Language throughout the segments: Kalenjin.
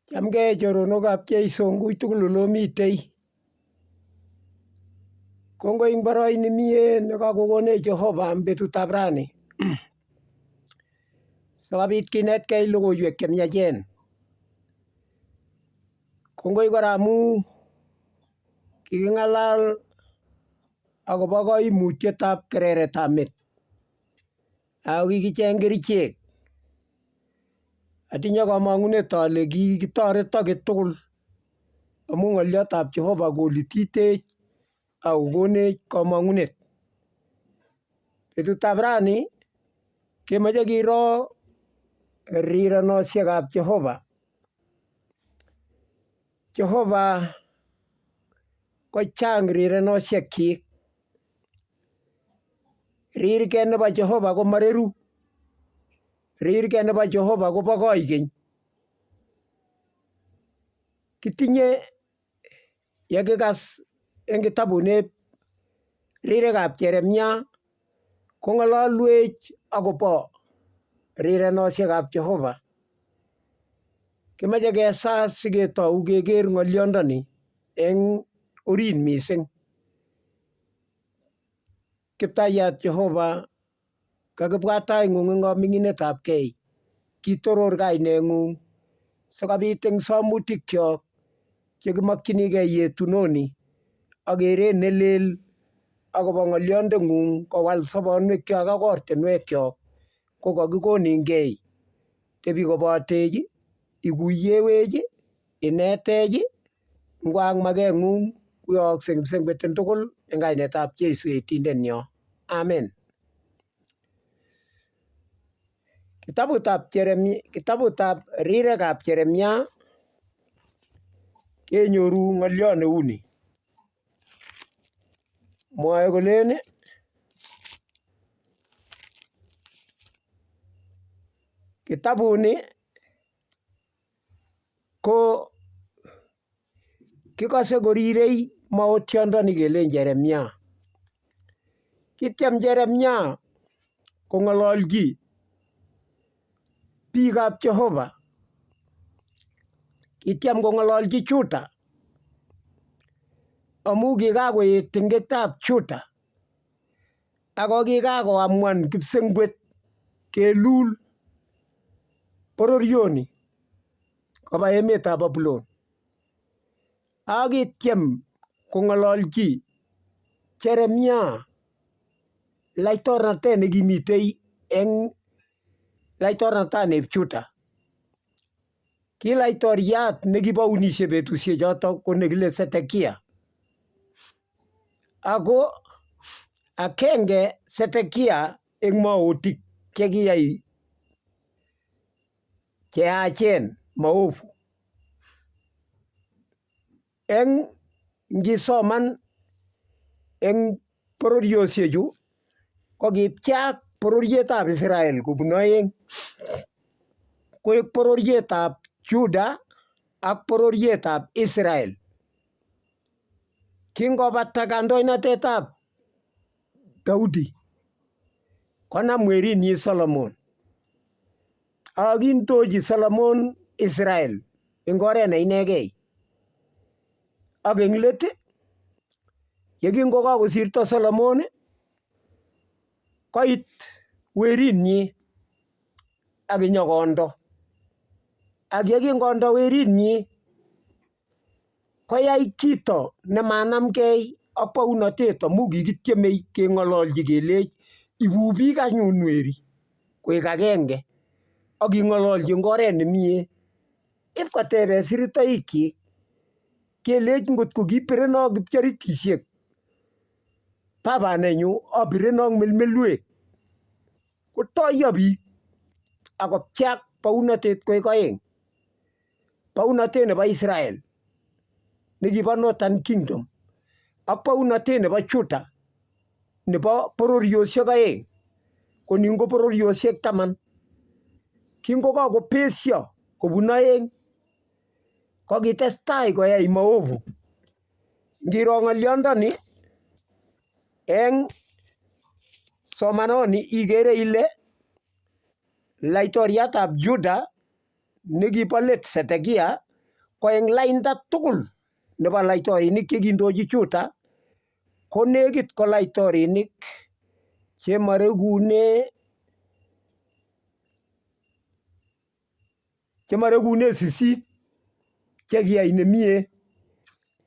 Chamgei choronokab Jeiso ngui tugul olomitei. Kongoi eng boroini mie nekakokonech Jehovah eng betutab rani. Sikobit kinetkei logoiwek chemiachen. Kongoi kora amu kiking'alal akobo koimutietab kereretab met. Ako kikicheng kerichek. Atinye kamang'unet ale kikitoret age tugul amu ng'oliotab Jehovah kolititech akokonech kamang'unet. Betutab rani kemoche kiro rirenosiekab Jehovah. Jehovah kochang rirenosiekchik. Rirgei nebo Jehovah komareru. Rirgei nebo Jehovah kobo koigeny. Kitinye yekikas eng kitabut ririkab Jeremia kong'ololwech akobo rirenosiekab Jehovah. Kimache kesas siketou keker ng'oliondoni eng orit mising. Kiptaiyat Jehovah, kakibwat taing'ung eng kaming'inetab kei. Kitoror kaineng'ung sikobit eng somutikchok chekimokchinigei yetunoni ak keret nelel akobo ng'oliondeng'ung kowal sobonwekchok ak ortinwekchok ko kakikonengei. Tebi kobotech, ikuiyewech, inetech, ng'wa ak makeng'ung koyookse eng tugul eng kainetab Jeiso Yetindenyo. Amen. Kitabutab ririkab Jeremia kenyoru ng'oliot neuni. Mwoe kolen kitabuni ko kikose korirei maotiondoni kelen Jeremia. Kityem Jeremia kong'ololji biikab Jehovah. Kityem kong'ololji Juda amu kikakoet ting'etab Juda ako kikakoamuan kipsengwet kelul bororioni koba emetab Babulon. Ak kityem kong'ololji Jeremia laitornatet nekimitei eng laitornataneb Juda. Ki laitoriat nekibounisie betusiechoto ko nekile Sedekia. Ako agenge Sedekia eng maotik chekiyai cheyachen maovu. Ngisoman eng bororiosiechu ko kipcheak bororietab Israel kobun oeng. Koek bororietab Juda ak bororietab Israel. Kingobata kandoinatetab Daudi konam werinyi Solomon. Ak kindochi Solomon Israel eng oret ne inegei. Ak eng let yekingokakosirto Solomon koit werinyi ak kinyokondo. Ak yekingondo werinyi koyai kito nemanamgei ak bounatet amu kikityemei keng'ololji kelech ibu biik anyun weri koek agenge ak king'ololji eng oret nemie. Ipkotebe siritoikyik kelech ngotko kipirenok kipcheritisiek baba nenyu apirenok melmelwek kotoiyo biik akopcheak bounatet koek oeng. Bounatet nebo Israel nekibo Northern Kingdom ak bounatet nebo Juda nebo bororiosiek oeng ko nin ko bororiosiek 10. Kingokakobesio kobun oeng kokitestai koyai maovu. Ngiro ng'oliondoni eng somanoni ikere ile laitoriatab Juda nekibo let Sedekia ko eng lainda tugul nebo laitorinik chekindochi Juda ko nekit ko laitorinik chemaregune sisit chekiyai nemie,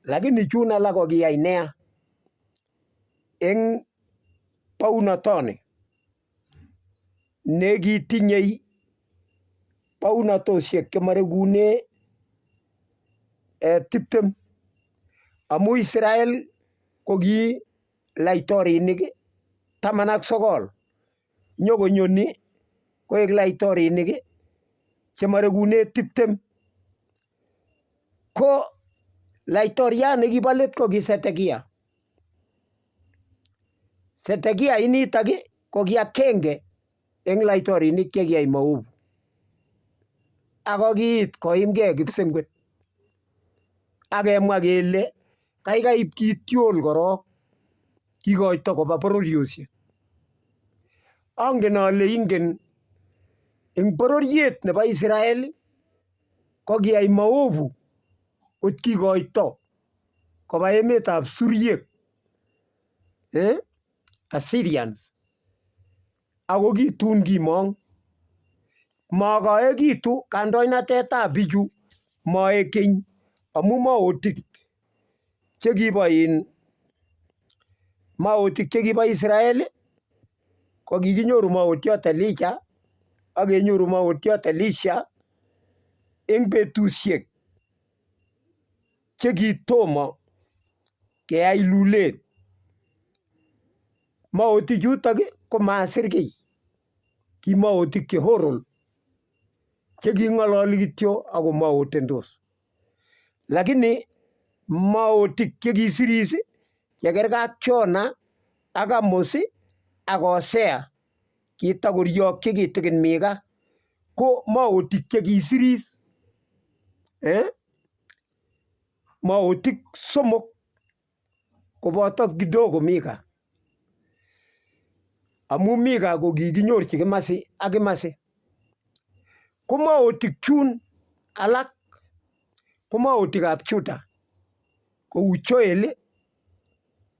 lakini chun alak ko kiyai neya eng baunatoni nekitinye baunatosiek chemaregune 20 amu Israel ko ki laitorinik 19 nyokonyoni koek laitorinik chemaregune 20. ko laitoriat nekibo let ko ki Sedekia. Sedekia initok ko ki agenge eng laitorinik chekiyai maovu ako kiit koimgei kipsengwet akemwa kele kaikai ipkityol korok kikoito koba bororiosiek. Angen ale ingen eng bororiet nebo Israel ko kiyai maovu kot kikoito koba emetab Suriek, Assyrians, ako kitun kimong makaekitu kandoinatetab bichu maekeny amu maotik chekibo Israel ko kikinyoru maotiot Elijah ak kenyoru maotiot Elisha eng betusiek chekitomo keyai lulet. Maotik chutok ko masir kiy, ki maotik che horol cheking'ololi kityo ako maotendos, lakini maotik chekisiris chekergei ak Jona ak Amos ak Hosea kitakoryokyi kitigin Mika ko maotik chekisiris, maotik 3 koboto kidogo Mika, amu Mika ko kikinyorchi kimasi ak kimasi. Ko maotik chun alak ko maotikab Juda kou Joel,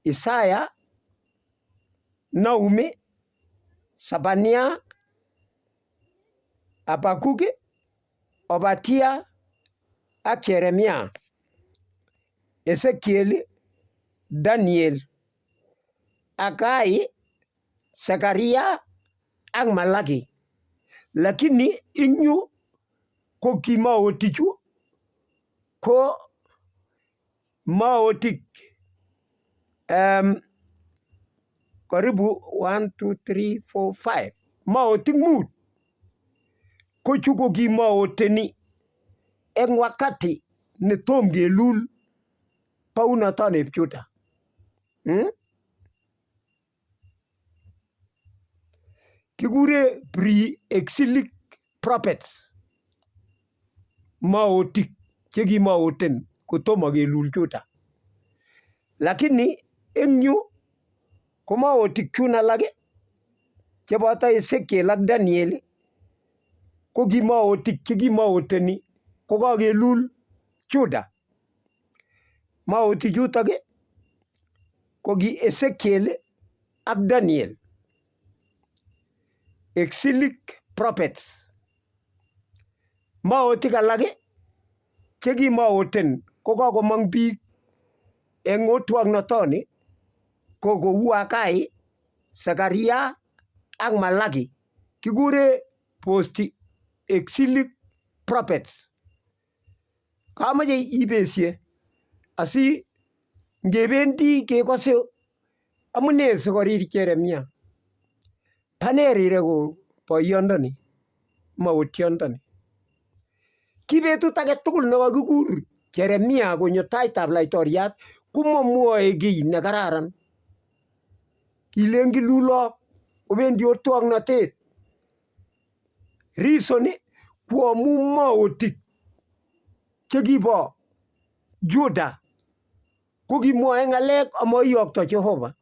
Isaya, Naumi, Sabania, Habakuk, Obadia ak Jeremia, Ezekiel, Daniel, Agai, Zekaria ak Malaki. Lakini ing yu ko ki maotichu ko maotik karibu 1 2 3 4 5 maotik 5 ko chu ko ki maoteni eng wakati netom kelul baunatonib Juda. Kikure pre-exilic prophets, maotik chekimaoten kotomo kelul Juda. Lakini eng yu ko maotik chun alak cheboto Ezekiel ak Daniel ko ki maotik chekimaoteni ko kakelul Juda. Maotik chutok ko ki Ezekiel ak Daniel, exilic prophets. Maotik alak chekimaoten ko kakomong biik eng otwoknotoni ko kou Agai, Zekaria ak Malaki, kikure post exilic prophets. Kamache ibesye asi ngebendi kekose amune sikorir Jeremia. Pane riregu boyondoni maotiondoni. Ki betut age tugul nekakikur Jeremia konyo taitab laitoriat komamwoe kiy nekararan. Kilen kilulok kobendi otwoknotet. Reason ko amu maotik chekibo Juda ko kimwoe ng'alek amaiyokto Jehovah.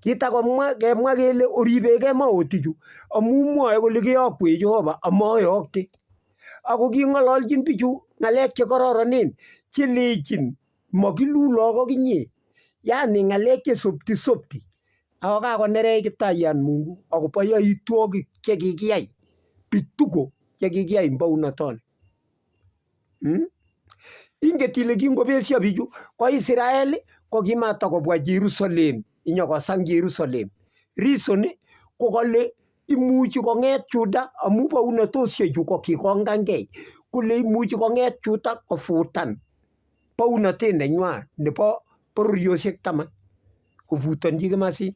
Kitakomwa kemwa kele oribegei maotichu amu mwoe kole keyokwech Jehovah amayokte. ako king'ololjin bichu ng'alek chekororonen chelechin makilulo kokinye, yani ng'alek chesopti ako kakonerech Kiptaiyat Mungu akobo yoitwogik chekikiyai bituko chekikiyai mbounotoni. Inget ile kingobesio bichu ko Israel ko kimatakobwa Jerusalem inyokosang Jerusalem. Reason ko kole imuchi kong'et Juda amu bounotosiechu ko kikongangei kole imuchi kong'et Juda kofutan bounotet nenywa nebo bororiosiek 10 kofutonji kimasin.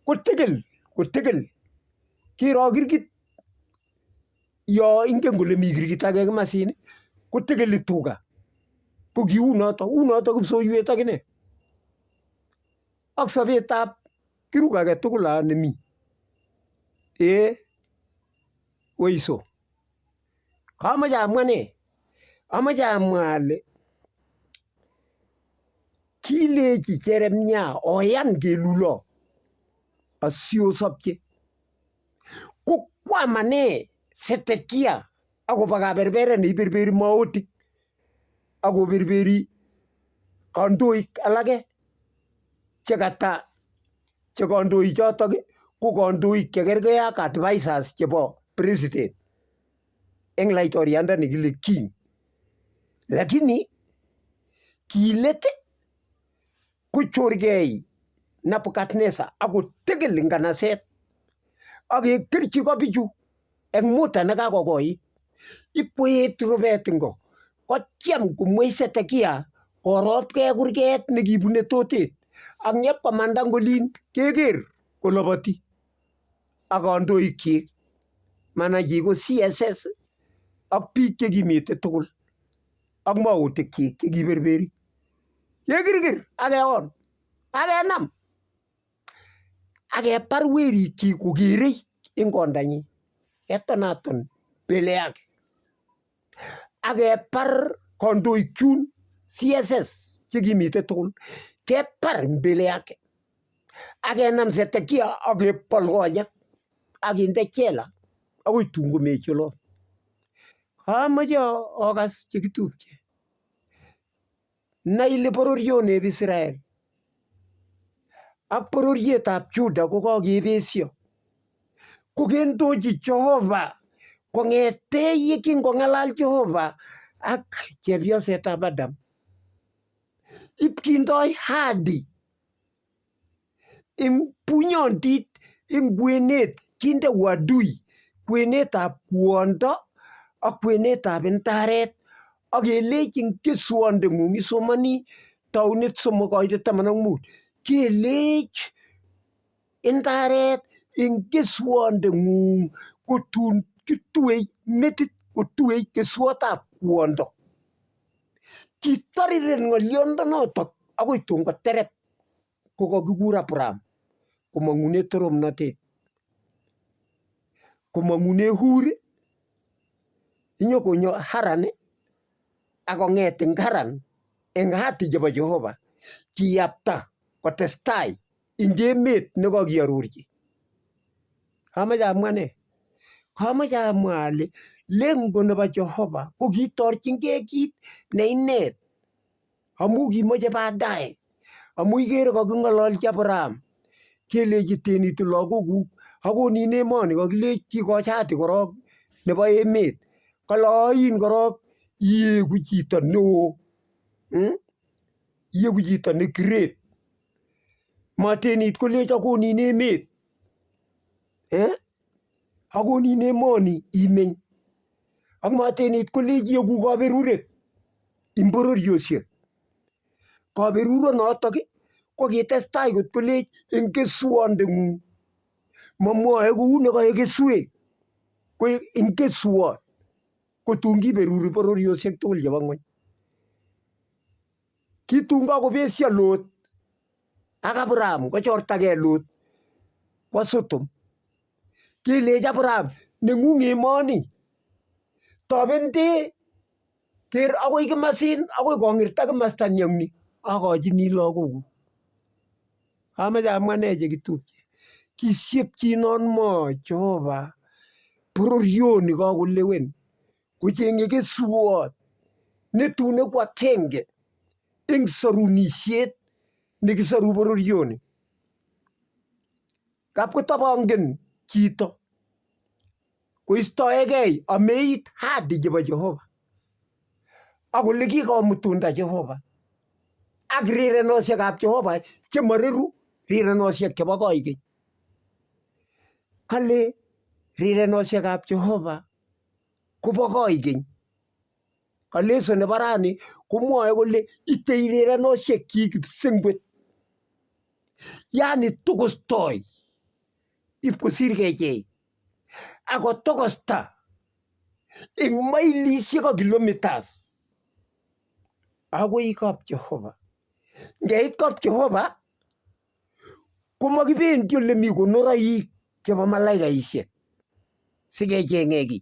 Kotegel kiro kirgit yo ingen kole mi kirgit age kimasin kotegeli tuga ko kiunoto kipsoiwet akine ak sobetab kirug age tugul nemi. Weiso kamoche amwa ne? Amoche amwa ale kilechi Jeremia oyan kelulo asiosopche ko kwamane Sedekia akobo kaberberet neiberberi maotik akoberberi kandoik alake chekata che kandoik chotok ko kandoik chekergei ak advisors chebo president eng laitoriandani kile king. Lakini kilet kochorgei Nebukadnezar akotegel nganaset akekerchi ko bichu eng muda nekakokoit. Ipkoet rubet ngo kotyem komwei Sedekia koropgei kurget nekibune totet ak nyepkomanda ngolin keker koloboti ak kandoikyik manachi ko CSS ak biik chekimite tugul ak maotikyik chekiberberi kekirkir akeon akenam akebar werikyik kokerei eng kondanyi ketonaton mbele yake akebar kandoik chun CSS chekimite tugul kebar mbele yake akenam Sedekia akebol konyek akinde jela akoi tun komechi olot. Amoche okas chekitupche nai ile bororioneb Israel ak bororietab Juda ko kakebesio kokendochi Jehovah kong'ete yekingong'alal Jehovah ak chepyosetab Adam ipkindoi hadi ing bunyondit ing kwenet kinde uadui kwenetab kwondo ak kwenetab indaret akelechin keswondeng'ung isomoni Taunit 3:15 kelech indaret ing keswondeng'ung kotun kituei metit kotuei keswotab kwondo. Kitariren ng'oliondonotok akoi tun koterep kokakikur Abraham komang'une toromnotet komang'une Hur inyokonyo Haran akong'et eng Haran eng hati chebo Jehovah kiyapta kotestai ing emet nekakiarorchi. Kamoche amwa ne? Kamoche amwa ale lengo nebo Jehovah ko kitorchingei kit neinet amu kimoche baadaye amu ikere kaking'ololchi Abraham kelechi tenitu lagokuk akonin emoni kakilech kikochi hati korok nebo emet kale oin korok ieku chito neoo ieku chito ne great matenit kolech akonin emet akonin emoni imeny ak matenit kolech ieku kaberuret ing bororiosiek. Kaberuronotok ko kitestai kot kolech eng keswondeng'ung mamwoe kou nekae keswek ko ing keswot kotun kiberuri bororiosiek tugul chebo ng'ony. Kitun kakobesio Lot ak Abraham kochortagei Lot kwo Sodom kelech Abraham neng'ung emoni tobente ker akoi kimasin akoi kong'irta kimasta ni akochini lagokuk. Amoche amwa ne chekitupche kisiepchinon mo Jehovah bororioni kakolewen kocheng'e keswot netune ko agenge eng sorunisiet nekisoru bororioni. Kap kotabangen chito koistoegei ameit hadi chebo Jehova ak ole kikomutunda Jehova ak rirenosiekab Jehova chemareru, rirenosiek chebo koikeny. Kale rirenosiekab Jehova kobo koikeny. Kaleso nebo rani komwoe kole itei rirenosiekchik kipsengwet, yani tokostoi ipkosir kechei ako tokosta eng mailisiek ak kilometers agoi kap Jehova. Ngeit kap Jehova komakibendi ole mi konoroik chebo malaikaisiek sikecheng'e kiy,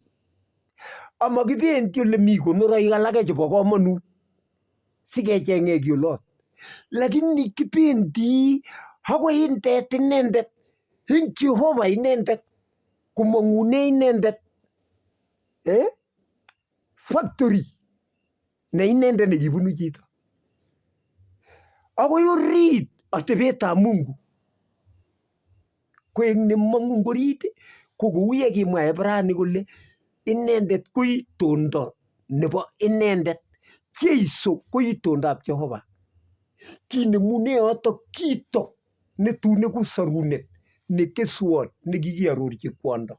amakibendi ole mi konoroik alake chebo komonut sikecheng'e kiy olot, lakini kibendi agoi indet inendet, eng Jehova inendet, komang'une inendet factory ne inendet nekibunu chito agoi orit atebetab Mungu. Koek nemong'u eng orit ko kou ye kimwa Ibrani kole inendet ko itondo nebo inendet, Jeiso ko itondab Jehova. Kinemune yotok kito netune ku sorunet ne keswot nekikiarorchi kwondo.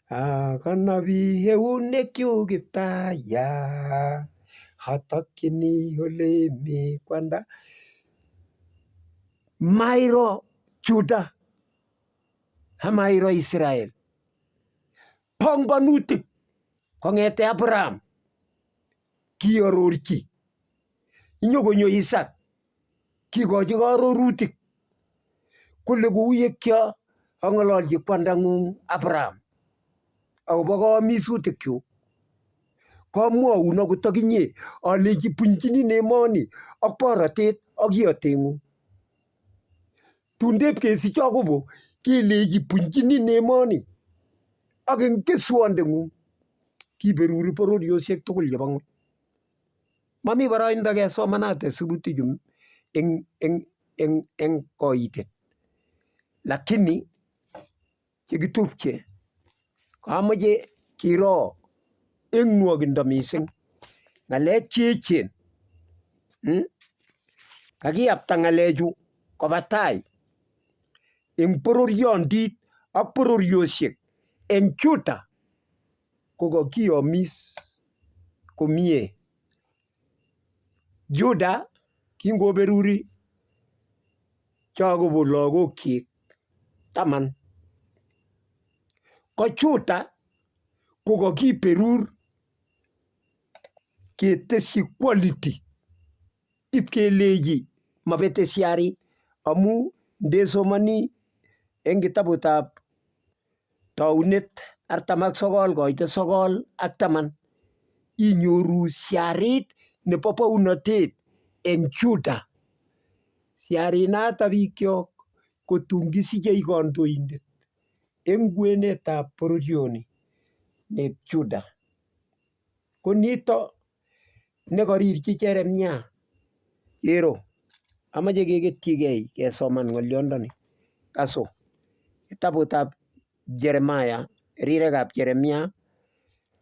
Akanabi eunekyuk Kiptaya, atakyini ole mi kwanda. Mairo Juda amairo Israel. Panganutik kong'ete Abraham kiarorchi, inyokonyo Isaac kikochi karorutik kole kou ye ang'ololchi kwandang'ung Abraham akobo kaamisutikyuk, kamwaun akot akinye alechi bunchinin emoni ak borotet ak iyoteng'ung. Tundep kesich Jakobo kelechi bunchinin emoni ak eng keswondeng'ung kiberuri bororiosiek tugul chebo ng'ony. Mami boroindo kesomanate sirutichu eng koitet, lakini chekitupche kamoche kiro eng nwokindo mising ng'alek cheechen. Kakiyapta ng'alechu koba tai eng bororiondit ak bororiosiek eng Juda ko kakiyomis komie. Juda kingoberuri Jakobo lagokyik 10, ko Juda ko kakiberur ketesyi quality ipkelechi mabete siarit, amu ndesomani eng kitabutab Taunet 49 koite 9 ak 10 inyoru siarit nebo bounatet eng Juda. Siarinoto bikyok kotun kisichei kandoindet eng kwenetab bororioni ne Juda. Ko nito nekarirchi Jeremia. Kero, amache keketyigei kesoman ng'olyondoni. Kaso kitabutab Jeremiah, rirekab Jeremia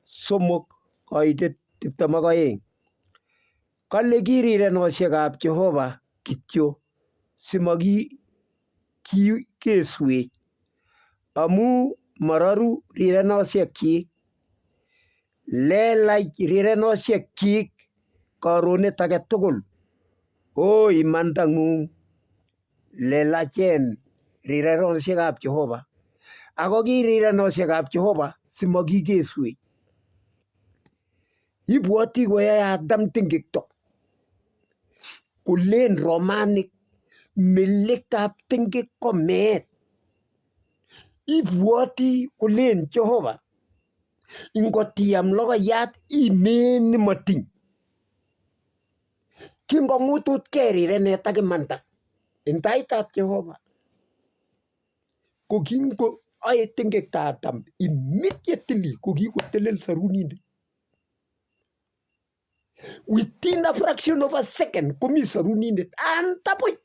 3 koite 22. Kale ki rirenosiekab Jehova kityo simakikeswech, amu mararu rirenosiekchik, lelach rirenosiekchik karonet age tugul. O imandang'ung lelachen rirenosiekab Jehova, ako ki rirenosiekab Jehova simakikeswech. Ibwoti koyayat tamtingikto kolen Romanik melektab tingik ko meet. Ibwoti kolen Jehova ingotiam logoiyat imeen nematiny. Kingong'utut kei rirenet ak imanda eng taitab Jehova. ko kingo ae tengektatam immediately ko kikotelel sarunindet. Within a fraction of a second komi sarunindet antapuch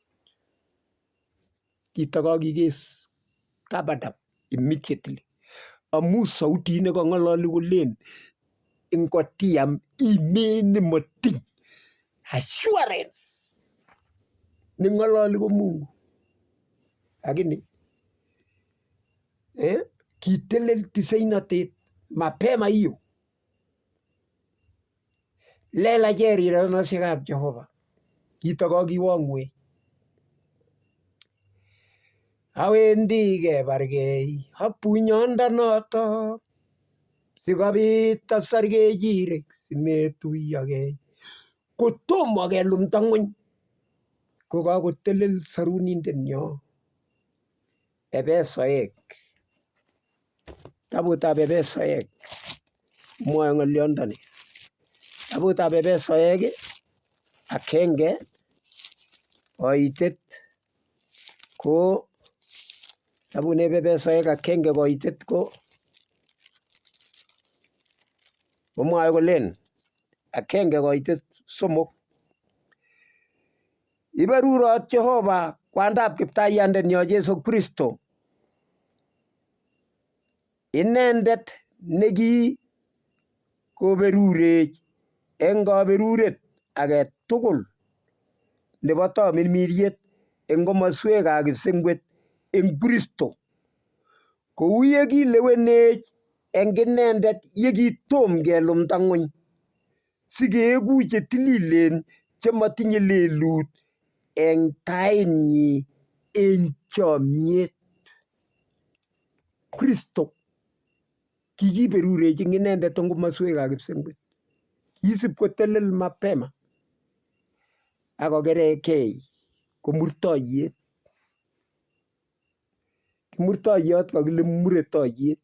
kitakakiges kabadam immediately. Amu sauti nekang'alali kolen ingotiam imeni mating assurance neng'alali ko Mungu. Lakini kitelel tisainatet mapema hiyo. Lela Rirenosiekab Jehova kitakakiwang'wech. Awendi kebargei ak bunyondanoto sikobit asar kechirek simetuyogei kotomo kelumda ng'ony kokakotelel sarunindet nyo. Ebesoek, tabutab Ebesoek mwoe ng'olyondoni. Tabutab Ebesoek 1 koitet ko tabut Ebesoek 1 koitet ko mwoe kolen 1 koitet 3 iberurot Jehovah kwandab Kiptaiyandet nyo Jesu Kristo, inendet neki koberurech eng kaberuret age tugul nebo tamirmiriet eng komoswekab kipsengwet eng Kristo, kou yekilewenech eng inendet yekitom kelumda ng'ony sikeeku chetililen chematinye lelut eng tainyi eng chomyet. Kristo kikiberurech eng inendet eng komoswekab kipsengwet, kisib kotelel mapema akokerekei komurtoiyet. Kimurtoiyot kakile muretoiyet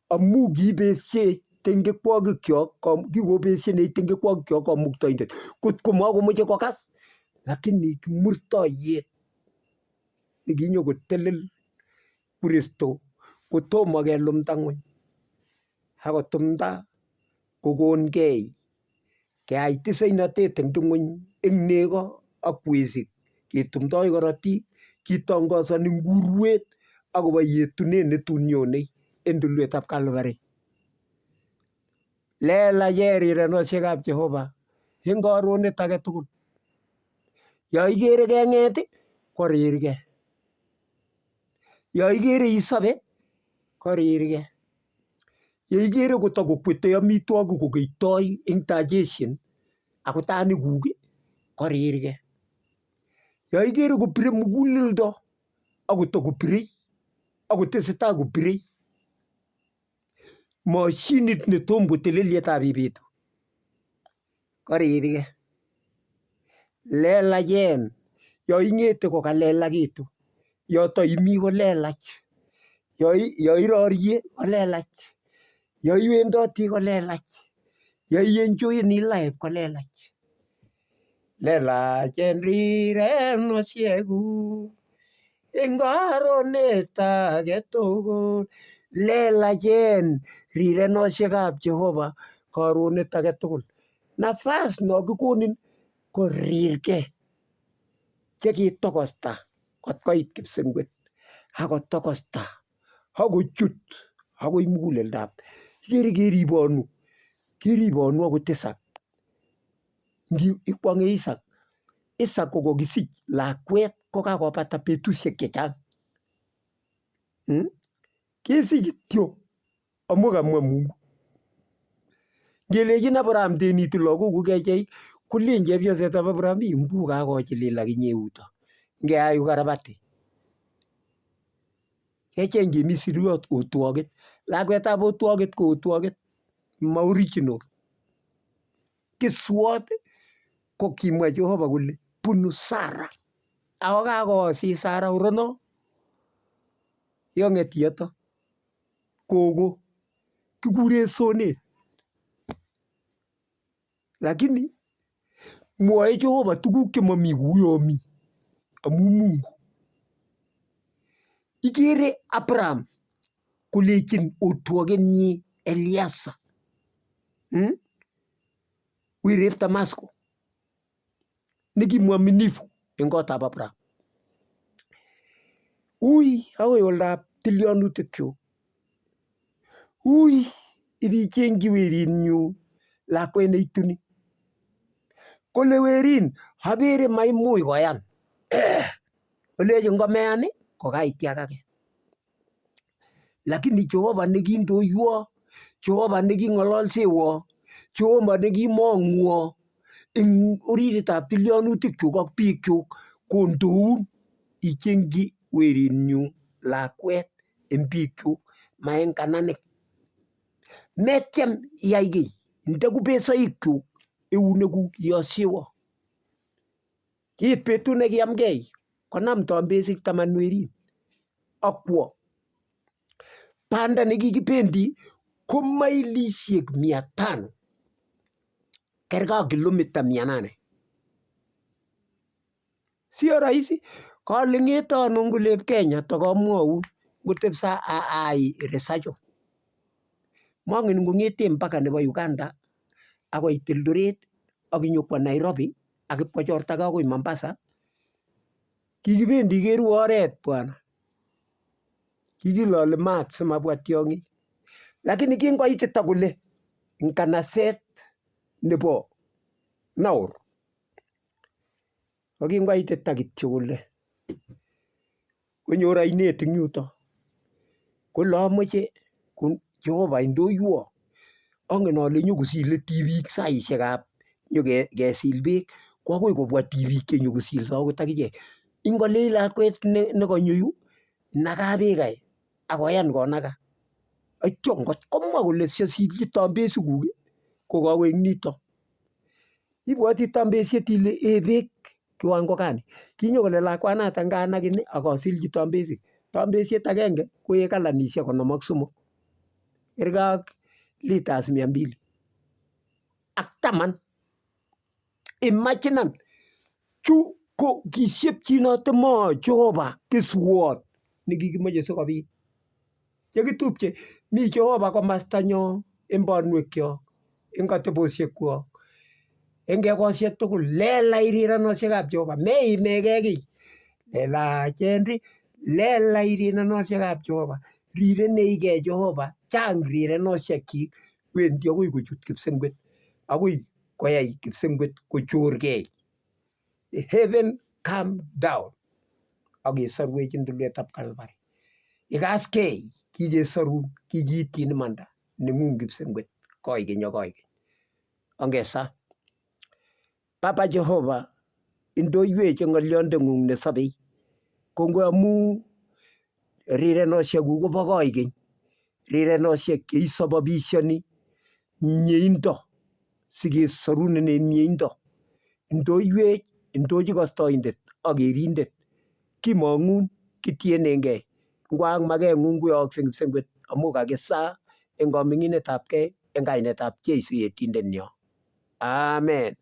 amu kiibesiech tengekwokikchok, kikobesienech tengekwokikchok Kamuktaindet kotko makomoche kokas, lakini kimurtoiyet nekinyokotelel Kristo kotomo kelumda ng'ony akotumda kokongei keyai tisainatet eng ng'ony eng nego ak kweisik ketumdoi korotik kitongosoni ngurwet akobo yetunet netun nyonei eng tulwetab Calvary. Lela Rirenosiekab Jehova eng karonet age tugul. Ya ikere keng'et korirgei, ya ikere isobe korirgei, ya ikere kotakokwetei amitwogik kokeitoi eng digestion ako tanikuk korirgei, ya ikere kopire muguleldo akotakopirei akotesetai kopirei mashinit netom kotelel yetabibitu korirgei. Lelachen ya ing'ete kokalelakitu, ya taimi kolelach, ya irorie kolelach, ya iwendoti kolelach, ya ienjoyeni life kolelach. Lelachen rirenosiekuk eng karonet age tugul. Lelachen rirenosiekab Jehova karonet age tugul. Nafas no kikonin korirgei chekitokosta kotkoit kipsengwet akotokosta akochut akoi muguleldab. Ikere keribonu akot Isaac. Ikwong'e Isaac ko kokisich lakwet kokakobata betusiek chechang. Kesich kityo amu kamwa Mungu. Ngelechin Abraham tenitu lagokuk kechei kolen chepyosetab Abraham mbu kakochilil akinye euto ngeyai ukarabati. Kecheng chemi siriot otwogit. Lakwetab otwogit ko otwogit ma original. Kiswot ko kimwa Jehova kole bunu Sara ako kakosis Sara urono yong'et yoto kogo kikure sonet. Lakini mwoe Jehova tuguk chemami kuyo mi amu Mungu. ikere Abraham kolechin otwokenyi Eliasa wirep Damasco nekimwaminifu en kotab Abraham. Ui agoi oldab tilyanutikchu. Ui ibichengchi werinyu lakwet neituni. Kole werin abere maimuch koyan. Olechi ngomeyan ko kaitiakake. Lakini Jehovah nekindoiwo, Jehovah neking'ololsewo, Jehovah nekimong'wo eng orititab tilyanutikchuk ak biikchuk kondoun ichengchi werinyu lakwet eng biikchuk ma eng kananik. Metyem iyai kiy, nde kubesoikchuk eunekuk iyosyewo. Kiit betut nekiamgei konam tambesik 10 werin akwo. Banda nekikibendi ko mailisiek 500 kerge ak kilomita 800. Sio rahisi. Kale ng'ete ano ngulep Kenya takamwaun ngotepsa ai resacho. Mangen ngong'ete mpaka nebo Uganda akoi Eldoret ak inyokwo Nairobi ak ipkochortage akoi Mombasa. Kikibendi keru oret bwana. Kikilole maat simabwa tiong'ik. Lakini kingoitita kole nganaset nebo Naur. Kingoitita kityo kole konyor ainet eng yuto. Kole amoche Jehovah indoiwo. Angen ale nyokosile tibik saisiekab nyokesil beek. Ko agoi kobwa tibik che nyokosilso akot akichek. Ingolei lakwet nekanyo yu naga beek any akoyan konaga. Atyo ngot komwa kole siasilchi tambesikuk ko kakoek nito. Ibwoti tambesiet ile beek kiwango gani. Kinyokole lakwanatak nganagin akasilchi tambesik. Tambesiet agenge koek galanisiek 53. Kerge ak litas 200 ak 10. Imaginan chu ko kisyepchinote mo Jehovah keswot nekikimoche sikobit. Chekitupche mi Jehovah komastanyo eng banwekyok, eng katebosiekwok, eng kekosiek tugul. Lelach rirenosiekab Jehova. Meimege kiy. Lelachen lelach rirenosiekab Jehova. Rireneige Jehova. Chang rirenosiekyik. Wendi agoi kochut kipsengwet. Agoi koyai kipsengwet kochorgei. Heaven come down. Akesorwech eng tulwetab Calvary. Ikaskei kikesorun, kikiityin imanda neng'ung kipsengwet koigeny ak koigeny. Ongesa. Baba Jehova, indoiwech eng ng'olyondeng'ung nesobei. Kongoi amu rirenosiekuk kobo koigeny. Rirenosiek cheisababishani mieindo sikesorun en mieindo. Indoiwech, indochi kastoindet ak kerindet. Kimong'un, kitienengei. Ngwa ak makeng'ung koyookse kipsengwet amu kakisa eng koming'inetabgei eng kainetab Jeiso Yetindenyo. Amen.